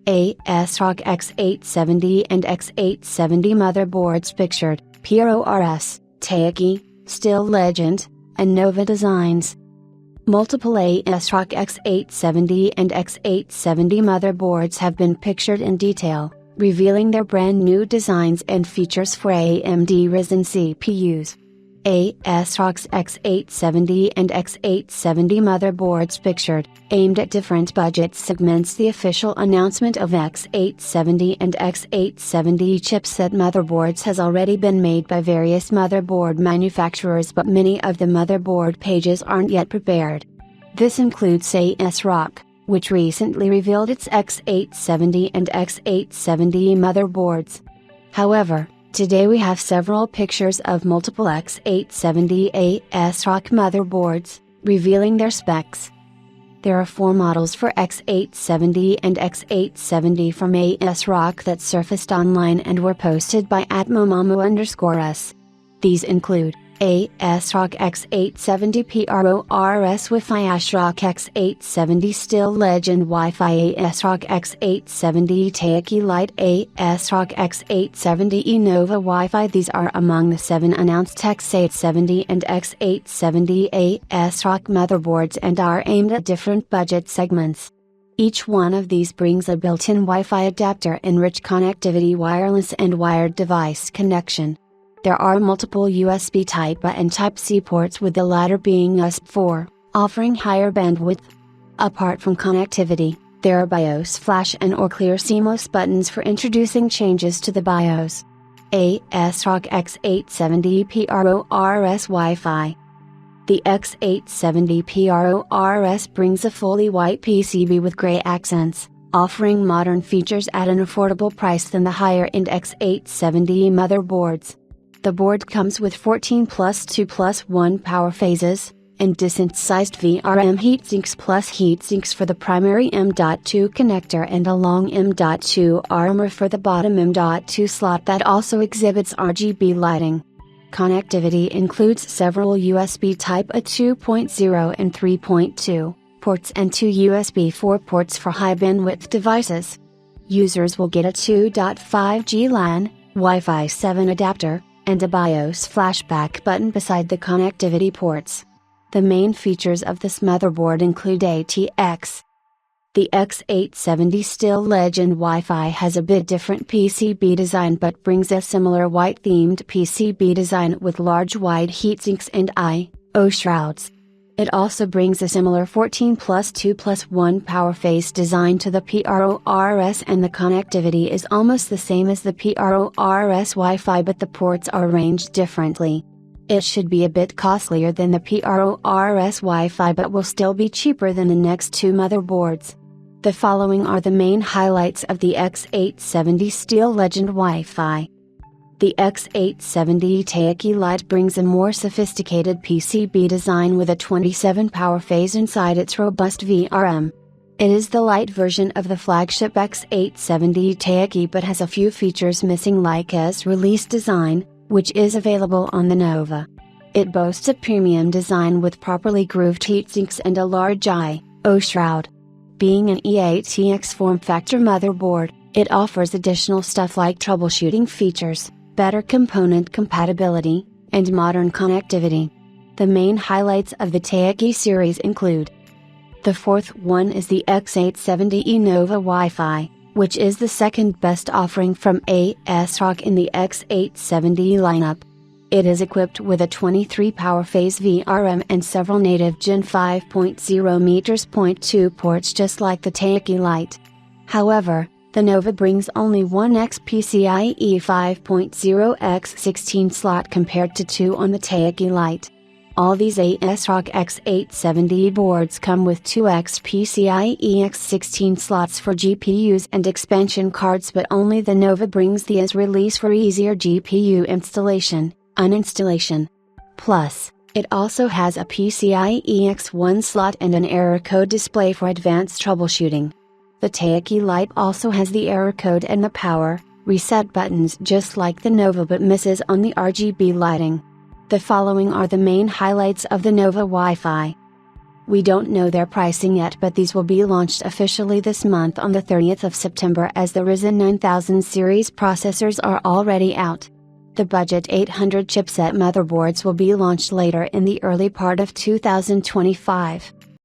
ASRock X870 and X870 motherboards pictured, PRORS, Taichi, Still Legend, and Nova Designs. Multiple ASRock X870 and X870 motherboards have been pictured in detail, revealing their brand new designs and features for AMD Ryzen CPUs. ASRock's X870 and X870 motherboards pictured, aimed at different budget segments. The official announcement of X870 and X870 chipset motherboards has already been made by various motherboard manufacturers, but many of the motherboard pages aren't yet prepared. This includes ASRock, which recently revealed its X870 and X870E motherboards. However, today we have several pictures of multiple X870 ASRock motherboards, revealing their specs. There are 4 models for X870 and X870 from ASRock that surfaced online and were posted by @momamu_s. These include ASRock X870 PRORS Wi-Fi, ASRock X870 Still Legend Wi-Fi, ASRock X870 Taichi Lite, ASRock X870E Nova Wi-Fi. These are among the 7 announced X870 and X870 ASRock motherboards and are aimed at different budget segments. Each one of these brings a built-in Wi-Fi adapter and rich connectivity, wireless and wired device connection. There are multiple USB Type-A and Type-C ports, with the latter being USB4, offering higher bandwidth. Apart from connectivity, there are BIOS flash and or clear CMOS buttons for introducing changes to the BIOS. ASRock X870 PRORS Wi-Fi. The X870 PRORS brings a fully white PCB with gray accents, offering modern features at an affordable price than the higher-end X870 motherboards. The board comes with 14+2+1 power phases, and decent-sized VRM heatsinks plus heatsinks for the primary M.2 connector and a long M.2 armor for the bottom M.2 slot that also exhibits RGB lighting. Connectivity includes several USB Type-A 2.0 and 3.2 ports and 2 USB 4 ports for high bandwidth devices. Users will get a 2.5G LAN, Wi-Fi 7 adapter, and a BIOS flashback button beside the connectivity ports. The main features of this motherboard include ATX. The X870 Still Legend Wi-Fi has a bit different PCB design but brings a similar white-themed PCB design with large wide heatsinks and I/O shrouds. It also brings a similar 14+2+1 power phase design to the PRORS, and the connectivity is almost the same as the PRORS Wi-Fi, but the ports are arranged differently. It should be a bit costlier than the PRORS Wi-Fi but will still be cheaper than the next 2 motherboards. The following are the main highlights of the X870 Still Legend Wi-Fi. The X870 Taichi Lite brings a more sophisticated PCB design with a 27 power phase inside its robust VRM. It is the light version of the flagship X870 Taichi but has a few features missing, like as-release design, which is available on the Nova. It boasts a premium design with properly grooved heatsinks and a large I/O shroud. Being an E8X form factor motherboard, it offers additional stuff like troubleshooting features, better component compatibility, and modern connectivity. The main highlights of the Taichi series include: the 4th one is the X870E Nova Wi-Fi, which is the second best offering from ASRock in the X870 lineup. It is equipped with a 23 power phase VRM and several native Gen 5.0/2 ports just like the Taichi Lite. However, the Nova brings only one PCIe 5.0x16 slot compared to 2 on the Taichi Lite. All these ASRock X870 boards come with 2 PCIe x16 slots for GPUs and expansion cards, but only the Nova brings the as-release for easier GPU installation, uninstallation. Plus, it also has a PCIe X1 slot and an error code display for advanced troubleshooting. The Taichi Lite also has the error code and the power reset buttons just like the Nova but misses on the RGB lighting. The following are the main highlights of the Nova Wi-Fi. We don't know their pricing yet, but these will be launched officially this month on the 30th of September, as the Ryzen 9000 series processors are already out. The budget 800 chipset motherboards will be launched later in the early part of 2025.